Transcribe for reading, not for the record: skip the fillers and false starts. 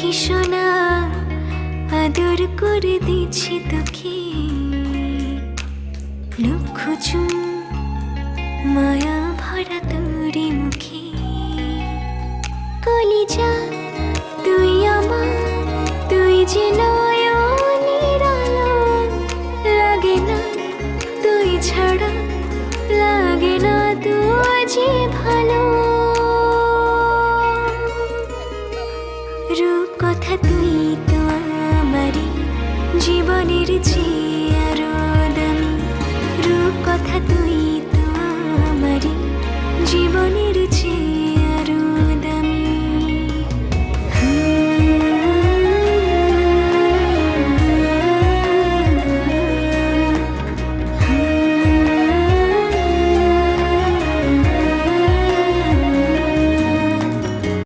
পাখি সোনা আদর করে দিচ্ছি তোকে, লক্ষ চুম মায়া ভরা তোরে মুখে। কলিজা তুই আমার, তুই যে নয়নের আলো, লাগে না তুই ছাড়া, লাগে না তুই যে ভালো। রূপ কথা তুই তো আমারই জীবনের চেয়ে